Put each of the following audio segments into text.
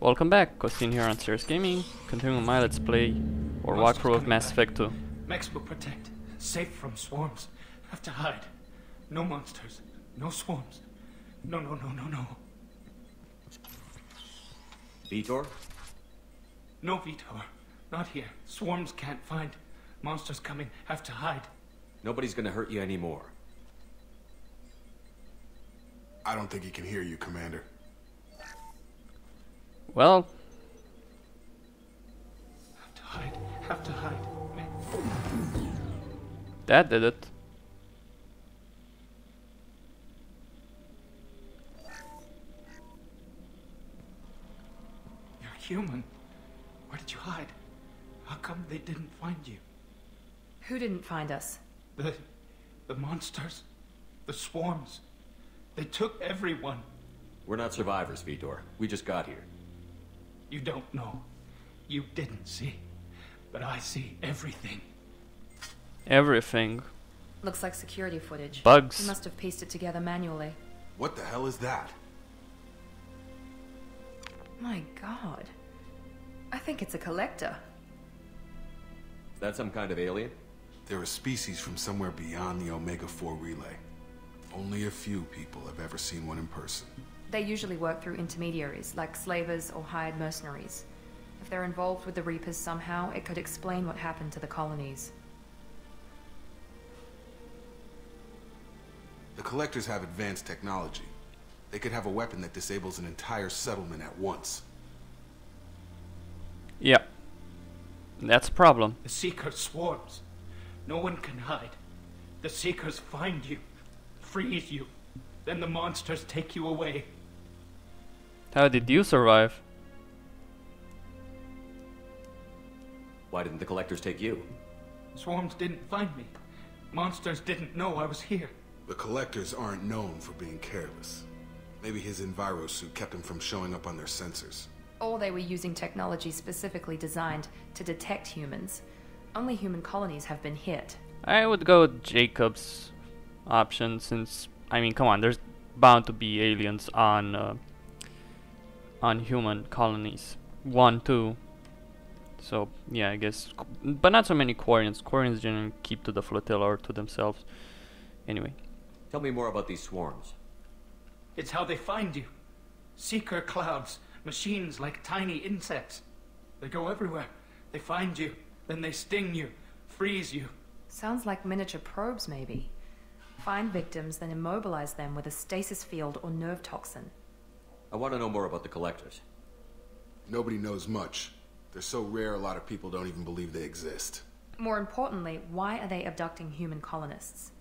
Welcome back, Costin here on Serious Gaming, continuing my let's play or walkthrough of Mass Effect 2. Max will protect. Safe from swarms. Have to hide. No monsters. No swarms. No. Vitor? No, Vitor. Not here. Swarms can't find. Monsters coming. Have to hide. Nobody's gonna hurt you anymore. I don't think he can hear you, Commander. Well, Have to hide. Have to hide. that did it. You're human. Where did you hide? How come they didn't find you? Who didn't find us? The monsters. The swarms. They took everyone. We're not survivors, Vitor. We just got here. You don't know. You didn't see. But I see everything. Everything. Looks like security footage. Bugs. You must have pieced it together manually. What the hell is that? My god. I think it's a collector. Is that some kind of alien? They're a species from somewhere beyond the Omega-4 relay. Only a few people have ever seen one in person. They usually work through intermediaries, like slavers or hired mercenaries. If they're involved with the Reapers somehow, it could explain what happened to the colonies. The Collectors have advanced technology. They could have a weapon that disables an entire settlement at once. Yeah. That's a problem. The Seekers swarms. No one can hide. The Seekers find you. Freeze you. Then the monsters take you away. How did you survive? Why didn't the collectors take you? Swarms didn't find me. Monsters didn't know I was here. The Collectors aren't known for being careless. Maybe his Enviro suit kept him from showing up on their sensors. Or they were using technology specifically designed to detect humans. Only human colonies have been hit. I would go with Jacob's option since, I mean, come on, there's bound to be aliens on human colonies. 1, 2. So, yeah, I guess. But not so many Quarians. Quarians generally keep to the flotilla or to themselves. Anyway. Tell me more about these swarms. It's how they find you. Seeker clouds. Machines like tiny insects. They go everywhere. They find you. Then they sting you. Freeze you. Sounds like miniature probes, maybe. Find victims, then immobilize them with a stasis field or nerve toxin. I want to know more about the collectors. Nobody knows much. They're so rare a lot of people don't even believe they exist. More importantly, why are they abducting human colonists?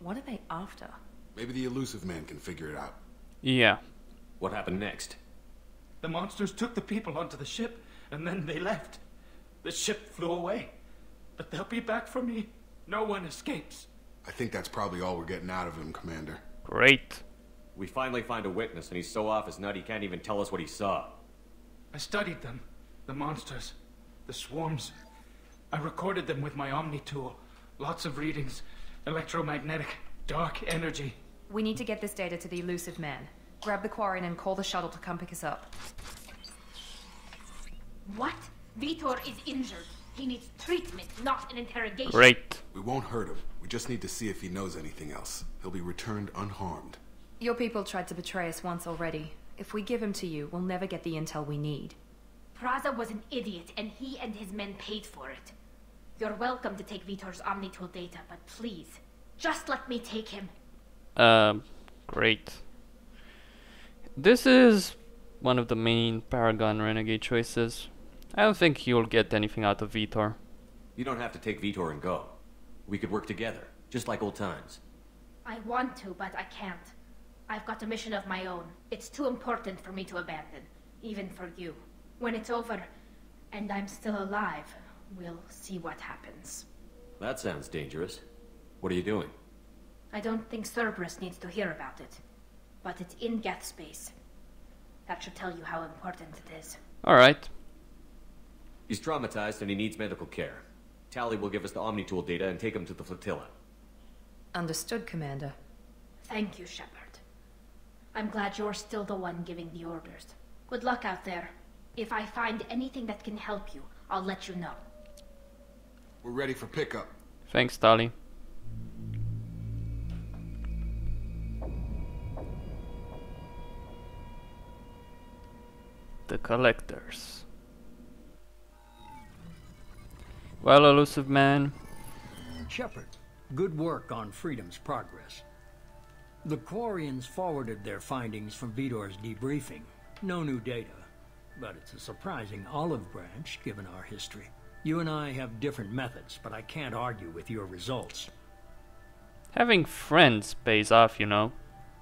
What are they after? Maybe the Illusive Man can figure it out. Yeah. What happened next? The monsters took the people onto the ship, and then they left. The ship flew away. But they'll be back for me. No one escapes. I think that's probably all we're getting out of him, Commander. Great. We finally find a witness, and he's so off his nut he can't even tell us what he saw. I studied them. The monsters. The swarms. I recorded them with my Omni tool. Lots of readings. Electromagnetic. Dark energy. We need to get this data to the Illusive Man. Grab the Quarian and call the shuttle to come pick us up. What? Vitor is injured. He needs treatment, not an interrogation. Great. We won't hurt him. We just need to see if he knows anything else. He'll be returned unharmed. Your people tried to betray us once already. If we give him to you, we'll never get the intel we need. Praza was an idiot, and he and his men paid for it. You're welcome to take Vitor's Omnitool data, but please, just let me take him. Great. This is one of the main Paragon Renegade choices. I don't think you'll get anything out of Vitor. You don't have to take Vitor and go. We could work together, just like old times. I want to, but I can't. I've got a mission of my own. It's too important for me to abandon, even for you. When it's over, and I'm still alive, we'll see what happens. That sounds dangerous. What are you doing? I don't think Cerberus needs to hear about it, but it's in Geth space. That should tell you how important it is. Alright. He's traumatized and he needs medical care. Tally will give us the Omnitool data and take him to the flotilla. Understood, Commander. Thank you, Shepard. I'm glad you're still the one giving the orders. Good luck out there. If I find anything that can help you, I'll let you know. We're ready for pickup. Thanks, Tali. The collectors. Well, Illusive Man. Shepard, good work on Freedom's progress. The Quarians forwarded their findings from Vidor's debriefing. No new data, but it's a surprising olive branch given our history. You and I have different methods, but I can't argue with your results. Having friends pays off, you know.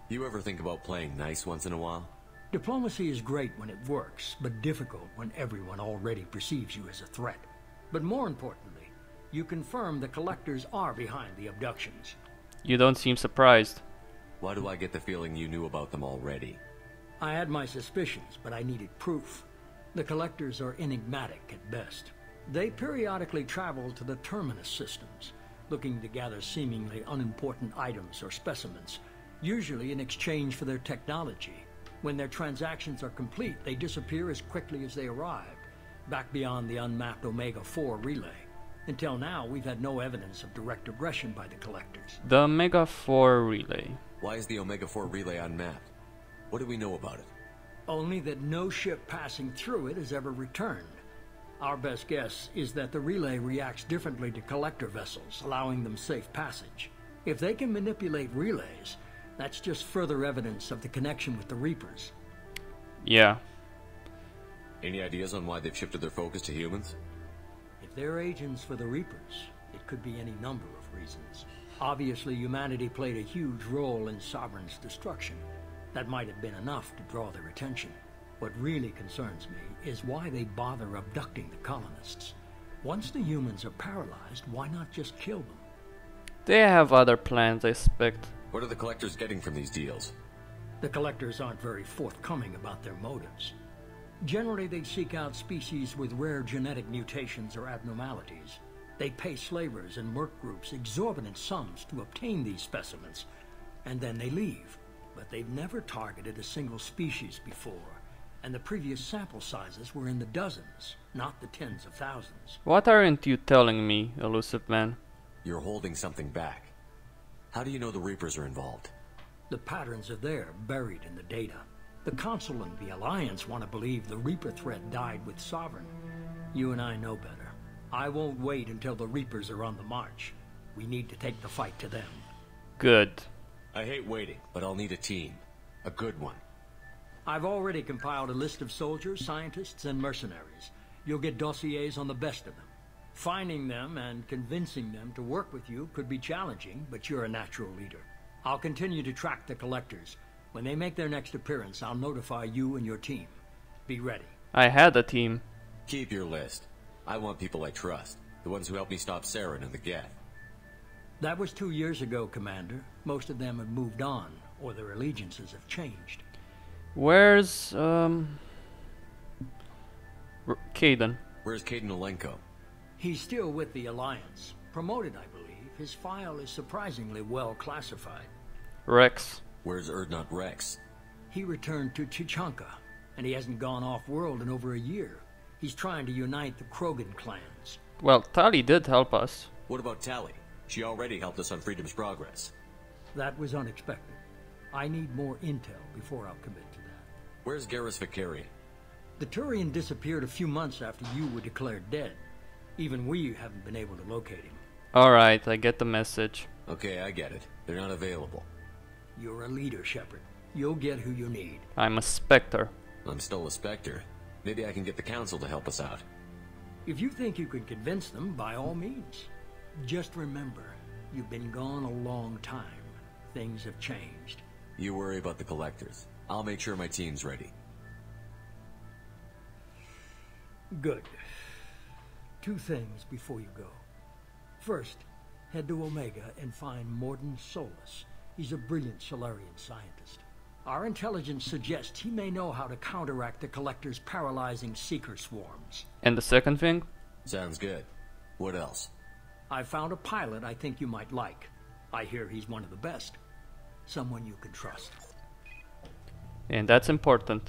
You ever think about playing nice once in a while? Diplomacy is great when it works, but difficult when everyone already perceives you as a threat. But more importantly, you confirm the collectors are behind the abductions. You don't seem surprised. Why do I get the feeling you knew about them already? I had my suspicions, but I needed proof. The collectors are enigmatic at best. They periodically travel to the terminus systems, looking to gather seemingly unimportant items or specimens, usually in exchange for their technology. When their transactions are complete, they disappear as quickly as they arrived, back beyond the unmapped Omega-4 relay. Until now, we've had no evidence of direct aggression by the collectors. The Omega-4 relay. Why is the Omega-4 relay unmapped? What do we know about it? Only that no ship passing through it has ever returned. Our best guess is that the relay reacts differently to collector vessels, allowing them safe passage. If they can manipulate relays, that's just further evidence of the connection with the Reapers. Yeah. Any ideas on why they've shifted their focus to humans? If they're agents for the Reapers, it could be any number of reasons. Obviously, humanity played a huge role in Sovereign's destruction. That might have been enough to draw their attention. What really concerns me is why they bother abducting the colonists. Once the humans are paralyzed, why not just kill them? They have other plans, I expect. What are the collectors getting from these deals? The collectors aren't very forthcoming about their motives. Generally, they seek out species with rare genetic mutations or abnormalities. They pay slavers and merc groups exorbitant sums to obtain these specimens, and then they leave. But they've never targeted a single species before, and the previous sample sizes were in the dozens, not the tens of thousands. What aren't you telling me, Illusive Man? You're holding something back. How do you know the Reapers are involved? The patterns are there, buried in the data. The Council and the Alliance want to believe the Reaper threat died with Sovereign. You and I know better. I won't wait until the Reapers are on the march. We need to take the fight to them. Good. I hate waiting, but I'll need a team. A good one. I've already compiled a list of soldiers, scientists, and mercenaries. You'll get dossiers on the best of them. Finding them and convincing them to work with you could be challenging, but you're a natural leader. I'll continue to track the collectors. When they make their next appearance, I'll notify you and your team. Be ready. I had a team. Keep your list. I want people I trust. The ones who helped me stop Saren and the Geth. That was 2 years ago, Commander. Most of them have moved on, or their allegiances have changed. Where's, Kaidan? Where's Kaidan Olenko? He's still with the Alliance. Promoted, I believe. His file is surprisingly well classified. Rex. Where's Erdnot Rex? He returned to Chichanka, and he hasn't gone off-world in over a year. He's trying to unite the Krogan clans. Well, Tali did help us. What about Tali? She already helped us on Freedom's progress. That was unexpected. I need more intel before I'll commit to that. Where's Garrus Vicarian? The Turian disappeared a few months after you were declared dead. Even we haven't been able to locate him. Alright, I get the message. Okay, I get it. They're not available. You're a leader, Shepard. You'll get who you need. I'm a Spectre. I'm still a Spectre. Maybe I can get the Council to help us out. If you think you can convince them, by all means. Just remember, you've been gone a long time. Things have changed. You worry about the collectors. I'll make sure my team's ready. Good. 2 things before you go. First, head to Omega and find Mordin Solus. He's a brilliant Solarian scientist. Our intelligence suggests he may know how to counteract the Collector's paralyzing Seeker swarms. And the second thing? Sounds good. What else? I found a pilot I think you might like. I hear he's one of the best. Someone you can trust. And that's important.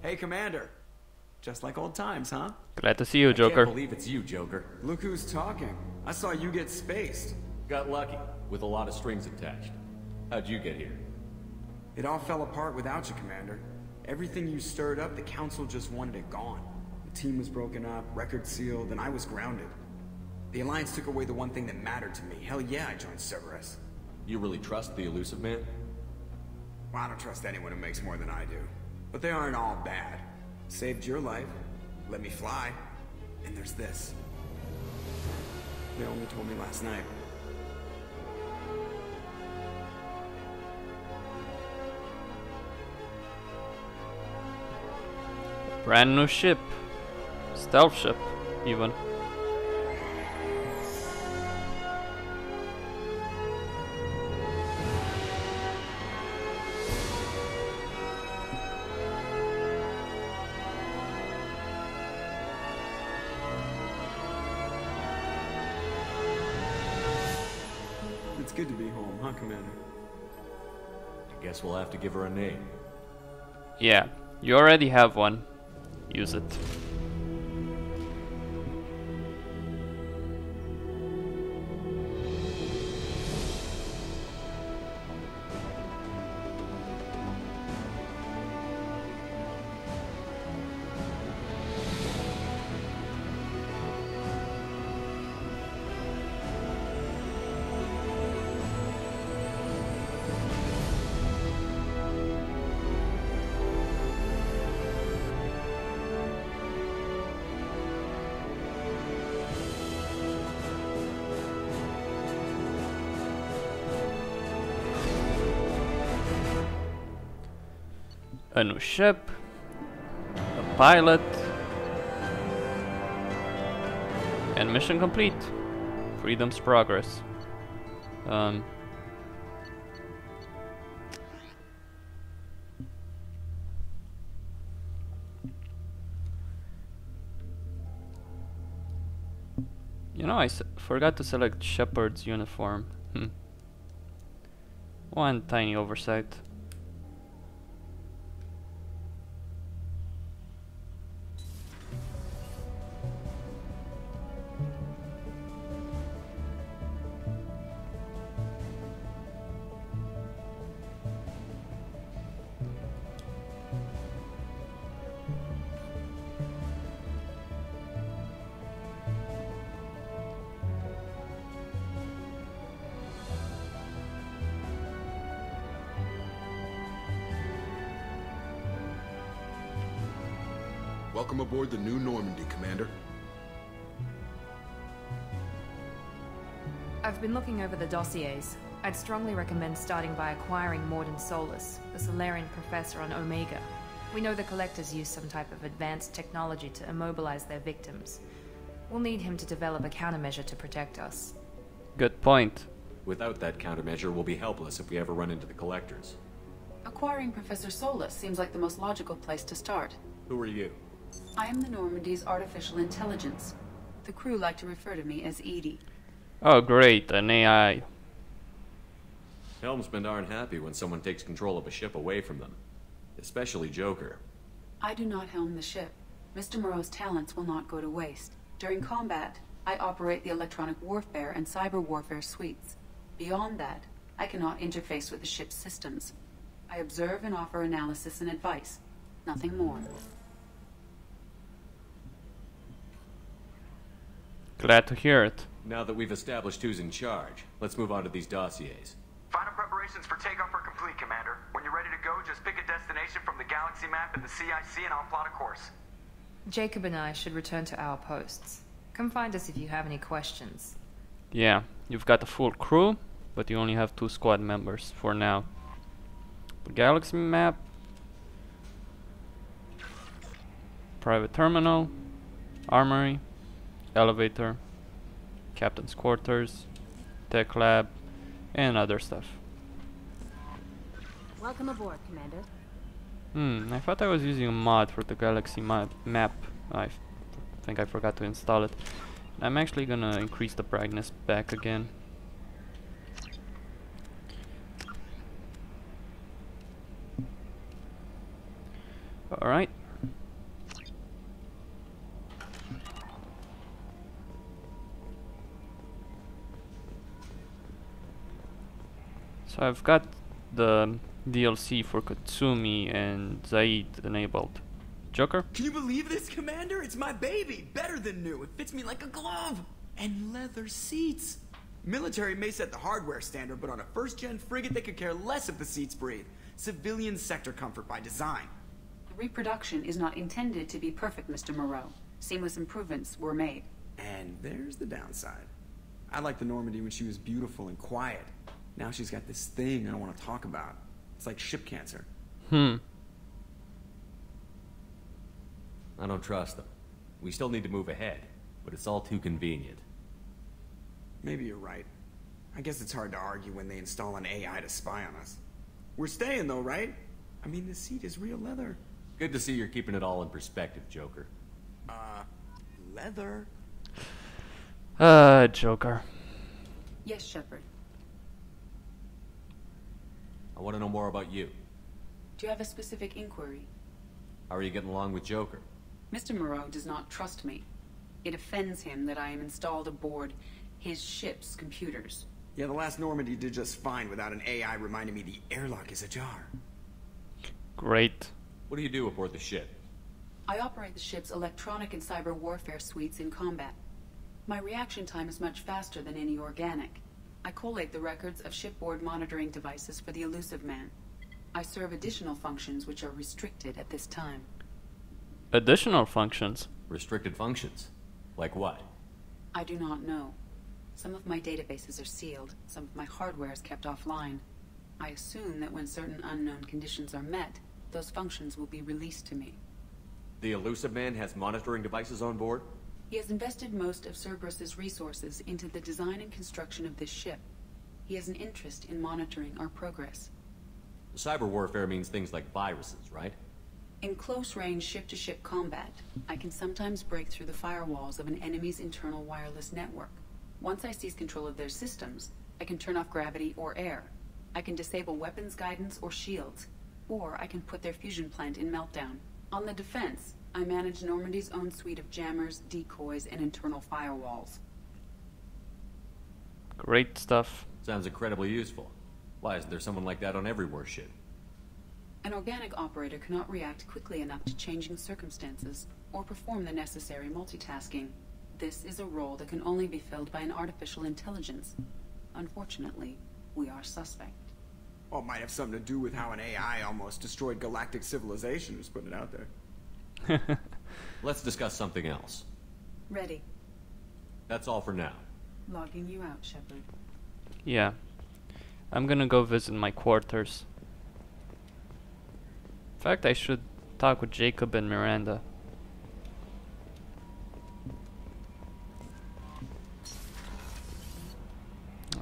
Hey, Commander. Just like old times, huh? Glad to see you, I Joker. can't believe it's you, Joker. Look who's talking. I saw you get spaced. Got lucky, with a lot of strings attached. How'd you get here? It all fell apart without you, Commander. Everything you stirred up, the Council just wanted it gone. The team was broken up, record sealed, and I was grounded. The Alliance took away the one thing that mattered to me. Hell yeah, I joined Cerberus. You really trust the Illusive Man? Well, I don't trust anyone who makes more than I do. But they aren't all bad. Saved your life, let me fly, and there's this. They only told me last night. Brand new ship. Stealth ship, even. It's good to be home, huh, Commander? I guess we'll have to give her a name. Yeah, you already have one. Use it. A new ship, a pilot, and mission complete. Freedom's progress. You know, I forgot to select Shepard's uniform. One tiny oversight. Welcome aboard the new Normandy, Commander. I've been looking over the dossiers. I'd strongly recommend starting by acquiring Morden Solus, the Solarian professor on Omega. We know the Collectors use some type of advanced technology to immobilize their victims. We'll need him to develop a countermeasure to protect us. Good point. Without that countermeasure, we'll be helpless if we ever run into the Collectors. Acquiring Professor Solus seems like the most logical place to start. Who are you? I am the Normandy's artificial intelligence. The crew like to refer to me as Edie. Oh great, an AI. Helmsmen aren't happy when someone takes control of a ship away from them. Especially Joker. I do not helm the ship. Mr. Moreau's talents will not go to waste. During combat, I operate the electronic warfare and cyber warfare suites. Beyond that, I cannot interface with the ship's systems. I observe and offer analysis and advice. Nothing more. Glad to hear it. Now that we've established who's in charge, let's move on to these dossiers. Final preparations for takeoff are complete, Commander. When you're ready to go, just pick a destination from the galaxy map and the CIC and I'll plot a course. Jacob and I should return to our posts. Come find us if you have any questions. Yeah, you've got a full crew, but you only have 2 squad members for now. The galaxy map. Private terminal. Armory. Elevator. Captain's quarters. Tech lab. And other stuff. Welcome aboard, Commander. I thought I was using a mod for the galaxy map. I think I forgot to install it. I'm actually gonna increase the brightness back again. Alright, So I've got the DLC for Katsumi and Zaid enabled. Joker? Can you believe this, Commander? It's my baby! Better than new. It fits me like a glove! And leather seats. Military may set the hardware standard, but on a first-gen frigate they could care less if the seats breathe. Civilian sector comfort by design. The reproduction is not intended to be perfect, Mr. Moreau. Seamless improvements were made. And there's the downside. I liked the Normandy when she was beautiful and quiet. Now she's got this thing I don't want to talk about. It's like ship cancer. Hmm. I don't trust them. We still need to move ahead, but it's all too convenient. Maybe you're right. I guess it's hard to argue when they install an AI to spy on us. We're staying though, right? I mean, the seat is real leather. Good to see you're keeping it all in perspective, Joker. Leather? Joker. Yes, Shepard. I want to know more about you. Do you have a specific inquiry? How are you getting along with Joker? Mr. Moreau does not trust me. It offends him that I am installed aboard his ship's computers. Yeah, the last Normandy did just fine without an AI reminding me the airlock is ajar. Great. What do you do aboard the ship? I operate the ship's electronic and cyber warfare suites in combat. My reaction time is much faster than any organic. I collate the records of shipboard monitoring devices for the Illusive Man. I serve additional functions which are restricted at this time. Additional functions? Restricted functions? Like what? I do not know. Some of my databases are sealed, some of my hardware is kept offline. I assume that when certain unknown conditions are met, those functions will be released to me. The Illusive Man has monitoring devices on board? He has invested most of Cerberus's resources into the design and construction of this ship. He has an interest in monitoring our progress. Cyber warfare means things like viruses, right? In close-range ship-to-ship combat, I can sometimes break through the firewalls of an enemy's internal wireless network. Once I seize control of their systems, I can turn off gravity or air. I can disable weapons guidance or shields, or I can put their fusion plant in meltdown. On the defense, I manage Normandy's own suite of jammers, decoys, and internal firewalls. Great stuff. Sounds incredibly useful. Why isn't there someone like that on every warship? An organic operator cannot react quickly enough to changing circumstances or perform the necessary multitasking. This is a role that can only be filled by an artificial intelligence. Unfortunately, we are suspect. Well, it might have something to do with how an AI almost destroyed galactic civilization, just putting it out there. Let's discuss something else. Ready. That's all for now. Logging you out, Shepard. Yeah. I'm gonna go visit my quarters. In fact, I should talk with Jacob and Miranda.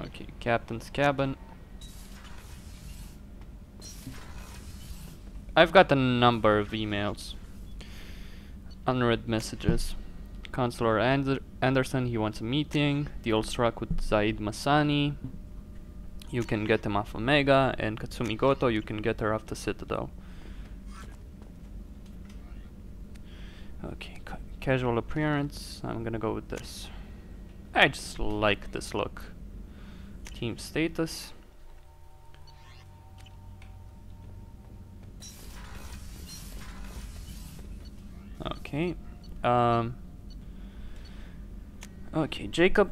Okay, captain's cabin. I've got a number of emails. Unread messages. Counselor Anderson, he wants a meeting. Deal struck with Zaid Masani. You can get him off Omega. And Katsumi Goto, you can get her off the Citadel. Okay, casual appearance. I'm gonna go with this. I just like this look. Team status. Okay. Okay, Jacob.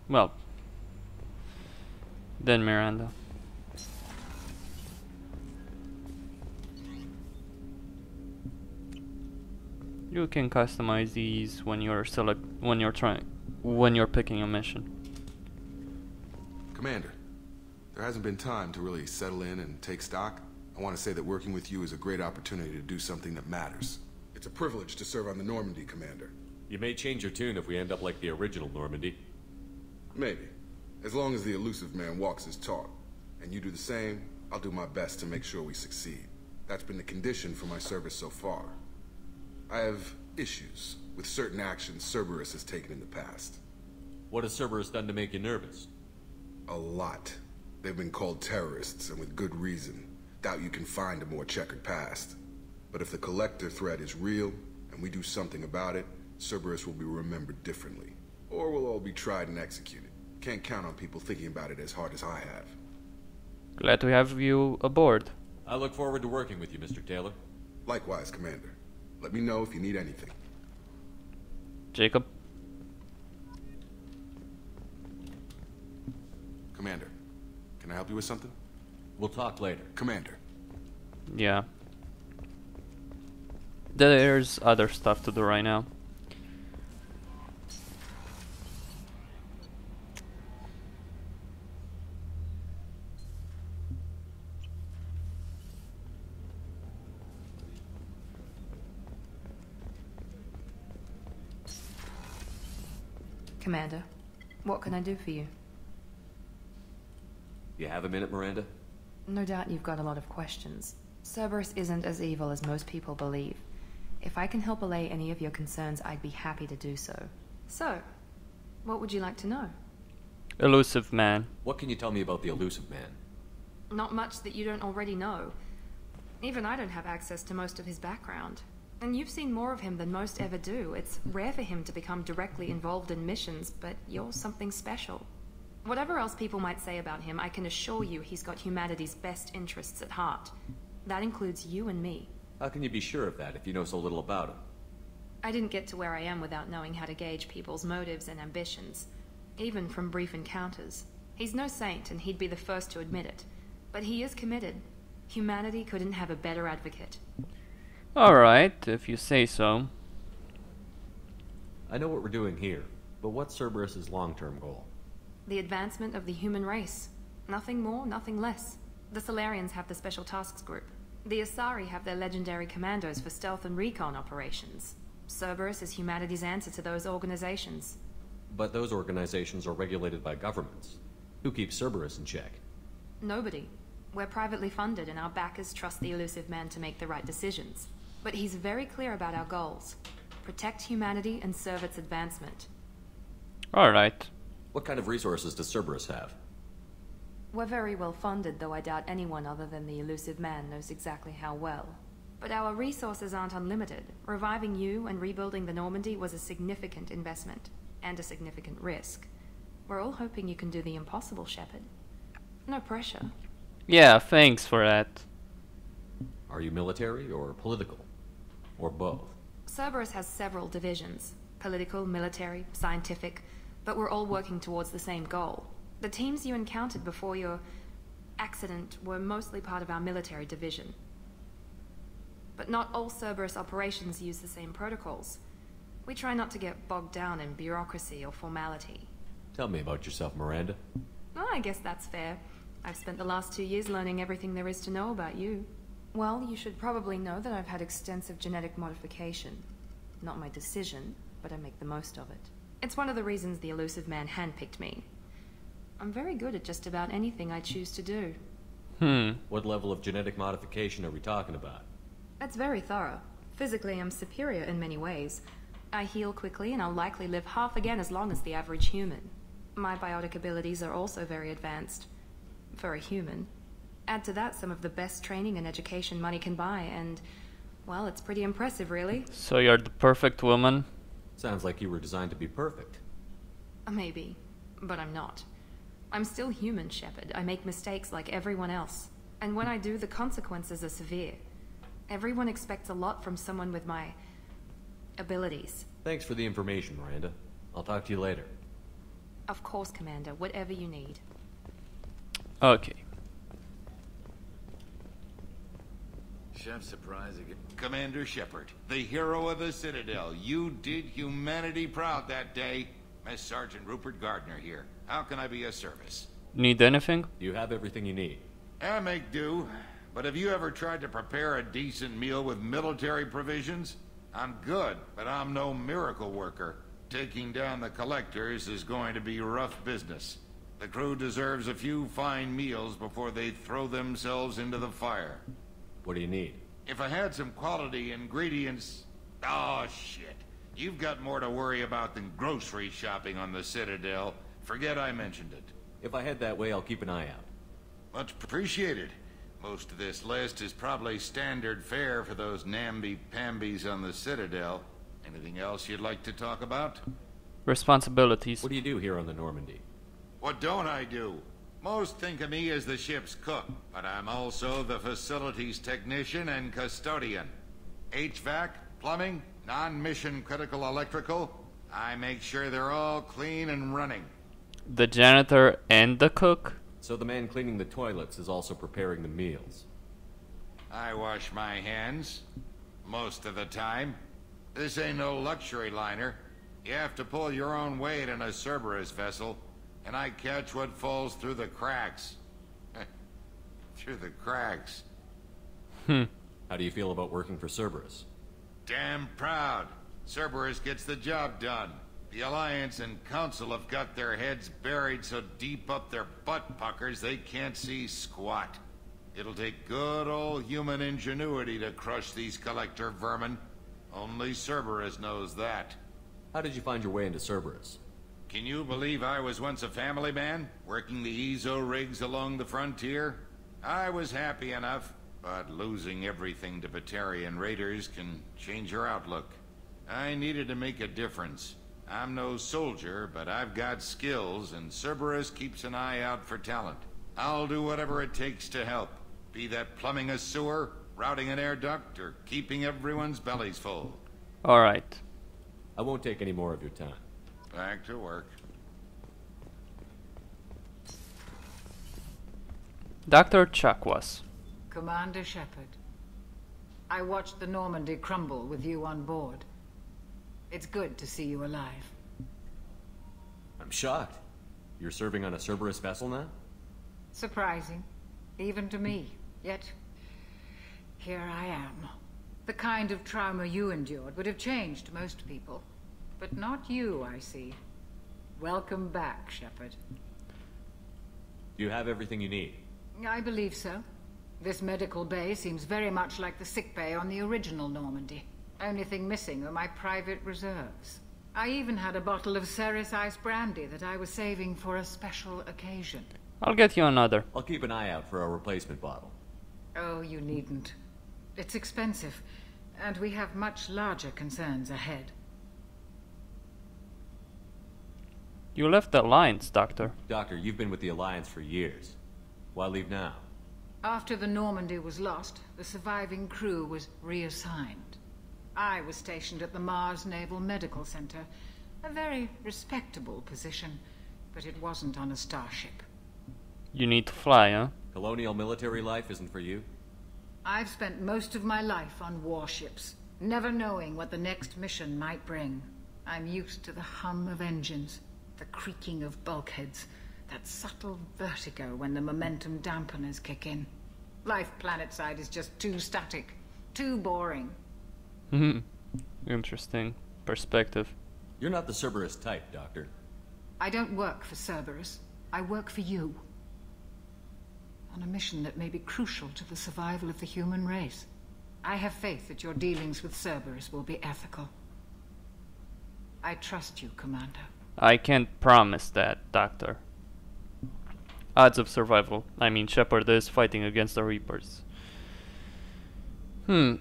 Well, then Miranda. You can customize these when you're picking a mission. Commander, there hasn't been time to really settle in and take stock. I want to say that working with you is a great opportunity to do something that matters. It's a privilege to serve on the Normandy, Commander. You may change your tune if we end up like the original Normandy. Maybe. As long as the Illusive Man walks his talk. And you do the same, I'll do my best to make sure we succeed. That's been the condition for my service so far. I have issues with certain actions Cerberus has taken in the past. What has Cerberus done to make you nervous? A lot. They've been called terrorists, and with good reason. Doubt you can find a more checkered past. But if the Collector threat is real, and we do something about it, Cerberus will be remembered differently. Or we'll all be tried and executed. Can't count on people thinking about it as hard as I have. Glad to have you aboard. I look forward to working with you, Mr. Taylor. Likewise, Commander. Let me know if you need anything. Jacob? Commander, can I help you with something? We'll talk later. Commander. Yeah. There's other stuff to do right now. Commander, what can I do for you? You have a minute, Miranda? No doubt you've got a lot of questions. Cerberus isn't as evil as most people believe. If I can help allay any of your concerns, I'd be happy to do so. So, what would you like to know? Illusive Man. What can you tell me about the Illusive Man? Not much that you don't already know. Even I don't have access to most of his background. And you've seen more of him than most ever do. It's rare for him to become directly involved in missions, but you're something special. Whatever else people might say about him, I can assure you he's got humanity's best interests at heart. That includes you and me. How can you be sure of that if you know so little about him? I didn't get to where I am without knowing how to gauge people's motives and ambitions, even from brief encounters. He's no saint, and he'd be the first to admit it. But he is committed. Humanity couldn't have a better advocate. Alright, if you say so. I know what we're doing here, but what's Cerberus's long-term goal? The advancement of the human race. Nothing more, nothing less. The Solarians have the Special Tasks Group. The Asari have their legendary commandos for stealth and recon operations. Cerberus is humanity's answer to those organizations. But those organizations are regulated by governments. Who keeps Cerberus in check? Nobody. We're privately funded, and our backers trust the Illusive Man to make the right decisions. But he's very clear about our goals. Protect humanity and serve its advancement. Alright. What kind of resources does Cerberus have? We're very well funded, though I doubt anyone other than the Illusive Man knows exactly how well. But our resources aren't unlimited. Reviving you and rebuilding the Normandy was a significant investment, and a significant risk. We're all hoping you can do the impossible, Shepard. No pressure. Yeah, thanks for that. Are you military or political? Or both? Cerberus has several divisions. Political, military, scientific, but we're all working towards the same goal. The teams you encountered before your accident were mostly part of our military division. But not all Cerberus operations use the same protocols. We try not to get bogged down in bureaucracy or formality. Tell me about yourself, Miranda. Oh, I guess that's fair. I've spent the last 2 years learning everything there is to know about you. Well, you should probably know that I've had extensive genetic modification. Not my decision, but I make the most of it. It's one of the reasons the Illusive Man handpicked me. I'm very good at just about anything I choose to do. What level of genetic modification are we talking about? That's very thorough. Physically, I'm superior in many ways. I heal quickly, and I'll likely live half again as long as the average human. My biotic abilities are also very advanced. For a human. Add to that some of the best training and education money can buy, and, well, it's pretty impressive, really. So you're the perfect woman? Sounds like you were designed to be perfect. Maybe, but I'm not. I'm still human, Shepard. I make mistakes like everyone else. And when I do, the consequences are severe. Everyone expects a lot from someone with my abilities. Thanks for the information, Miranda. I'll talk to you later. Of course, Commander. Whatever you need. Okay. Chef surprise again. Commander Shepard, the hero of the Citadel. You did humanity proud that day. Mess Sergeant Rupert Gardner here. How can I be of service? Need anything? You have everything you need. I make do. But have you ever tried to prepare a decent meal with military provisions? I'm good, but I'm no miracle worker. Taking down the collectors is going to be rough business. The crew deserves a few fine meals before they throw themselves into the fire. What do you need? If I had some quality ingredients... Oh, shit. You've got more to worry about than grocery shopping on the Citadel. Forget I mentioned it. If I head that way, I'll keep an eye out. Much appreciated. Most of this list is probably standard fare for those namby-pambies on the Citadel. Anything else you'd like to talk about? Responsibilities. What do you do here on the Normandy? What don't I do? Most think of me as the ship's cook, but I'm also the facilities technician and custodian. HVAC, plumbing, non-mission critical electrical. I make sure they're all clean and running. The janitor and the cook? So the man cleaning the toilets is also preparing the meals. I wash my hands. Most of the time. This ain't no luxury liner. You have to pull your own weight in a Cerberus vessel, and I catch what falls through the cracks. Through the cracks. How do you feel about working for Cerberus? Damn proud. Cerberus gets the job done. The Alliance and Council have got their heads buried so deep up their butt puckers they can't see squat. It'll take good old human ingenuity to crush these collector vermin. Only Cerberus knows that. How did you find your way into Cerberus? Can you believe I was once a family man, working the EZO rigs along the frontier? I was happy enough, but losing everything to Batarian raiders can change your outlook. I needed to make a difference. I'm no soldier, but I've got skills, and Cerberus keeps an eye out for talent. I'll do whatever it takes to help. Be that plumbing a sewer, routing an air duct, or keeping everyone's bellies full. Alright. I won't take any more of your time. Back to work. Dr. Chakwas. Commander Shepard, I watched the Normandy crumble with you on board. It's good to see you alive. I'm shocked. You're serving on a Cerberus vessel now? Surprising, even to me. Yet, here I am. The kind of trauma you endured would have changed most people. But not you, I see. Welcome back, Shepard. Do you have everything you need? I believe so. This medical bay seems very much like the sick bay on the original Normandy. Only thing missing are my private reserves. I even had a bottle of Ceres Ice brandy that I was saving for a special occasion. I'll get you another. I'll keep an eye out for a replacement bottle. Oh, you needn't. It's expensive, and we have much larger concerns ahead. You left the Alliance, Doctor. Doctor, you've been with the Alliance for years. Why leave now? After the Normandy was lost, the surviving crew was reassigned. I was stationed at the Mars Naval Medical Center. A very respectable position, but it wasn't on a starship. You need to fly, huh? Colonial military life isn't for you? I've spent most of my life on warships, never knowing what the next mission might bring. I'm used to the hum of engines, the creaking of bulkheads, that subtle vertigo when the momentum dampeners kick in. Life planetside is just too static, too boring. Interesting perspective. You're not the Cerberus type, Doctor. I don't work for Cerberus. I work for you. On a mission that may be crucial to the survival of the human race. I have faith that your dealings with Cerberus will be ethical. I trust you, Commander. I can't promise that, Doctor. Odds of survival. I mean, Shepard is fighting against the Reapers. And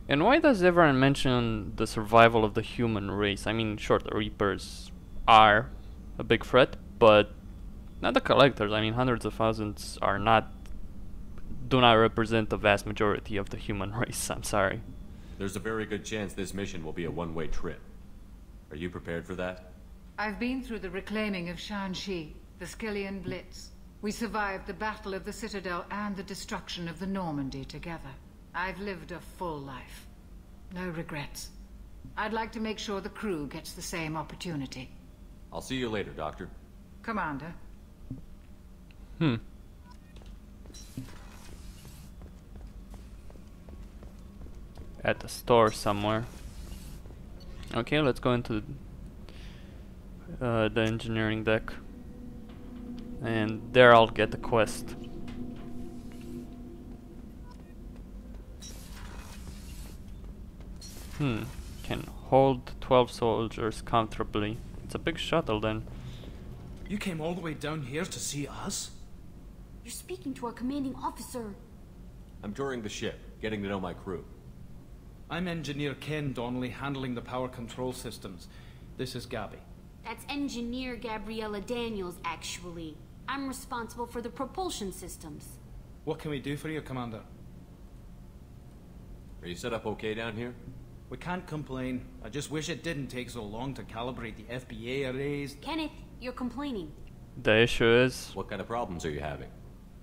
why does everyone mention the survival of the human race? I mean, sure, the Reapers are a big threat, but not the Collectors. I mean, hundreds of thousands do not represent the vast majority of the human race. I'm sorry. There's a very good chance this mission will be a one-way trip. Are you prepared for that? I've been through the reclaiming of Shanxi, the Skillian Blitz. We survived the Battle of the Citadel and the destruction of the Normandy together. I've lived a full life. No regrets. I'd like to make sure the crew gets the same opportunity. I'll see you later, Doctor. Commander. At the store somewhere. Okay, let's go into the engineering deck. And there I'll get the quest. Can hold 12 soldiers comfortably. It's a big shuttle then. You came all the way down here to see us? You're speaking to our commanding officer. I'm touring the ship, getting to know my crew. I'm Engineer Ken Donnelly, handling the power control systems. This is Gabby. That's Engineer Gabriella Daniels, actually. I'm responsible for the propulsion systems. What can we do for you, Commander? Are you set up okay down here? We can't complain. I just wish it didn't take so long to calibrate the FBA arrays. Kenneth, you're complaining. The issue is... What kind of problems are you having?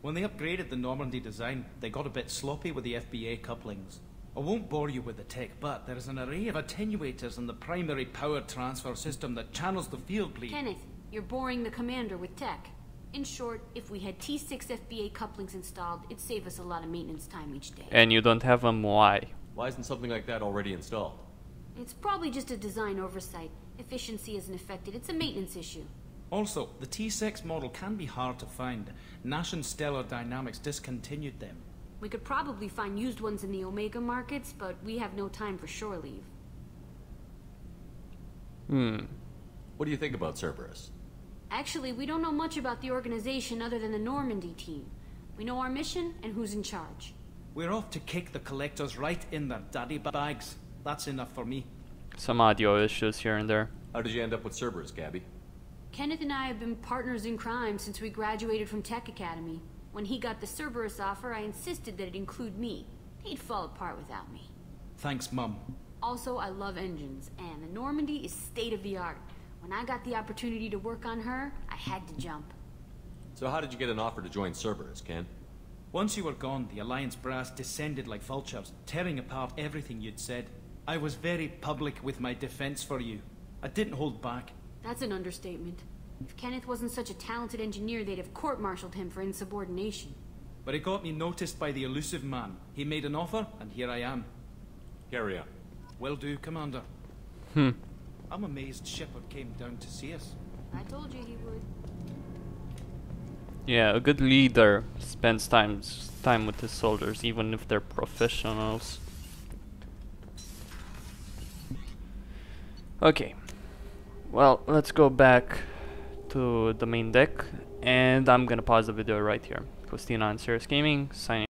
When they upgraded the Normandy design, they got a bit sloppy with the FBA couplings. I won't bore you with the tech, but there is an array of attenuators in the primary power transfer system that channels the field bleed. Kenneth, you're boring the commander with tech. In short, if we had T6 FBA couplings installed, it'd save us a lot of maintenance time each day. And you don't have them, why? Why isn't something like that already installed? It's probably just a design oversight. Efficiency isn't affected, it's a maintenance issue. Also, the T6 model can be hard to find. Nash and Stellar Dynamics discontinued them. We could probably find used ones in the Omega markets, but we have no time for shore leave. What do you think about Cerberus? Actually, we don't know much about the organization other than the Normandy team. We know our mission and who's in charge. We're off to kick the collectors right in their daddy bags. That's enough for me. Some audio issues here and there. How did you end up with Cerberus, Gabby? Kenneth and I have been partners in crime since we graduated from Tech Academy. When he got the Cerberus offer, I insisted that it include me. He'd fall apart without me. Thanks, Mum. Also, I love engines, and the Normandy is state-of-the-art. When I got the opportunity to work on her, I had to jump. So how did you get an offer to join Cerberus, Ken? Once you were gone, the Alliance brass descended like vultures, tearing apart everything you'd said. I was very public with my defense for you. I didn't hold back. That's an understatement. If Kenneth wasn't such a talented engineer, they'd have court-martialed him for insubordination. But it got me noticed by the Illusive Man. He made an offer, and here I am. Carry on. Will do, Commander. I'm amazed Shepard came down to see us. I told you he would. Yeah, a good leader spends time with his soldiers, even if they're professionals. Okay. Well, let's go back to the main deck, and I'm gonna pause the video right here. Costin on Serious Gaming, signing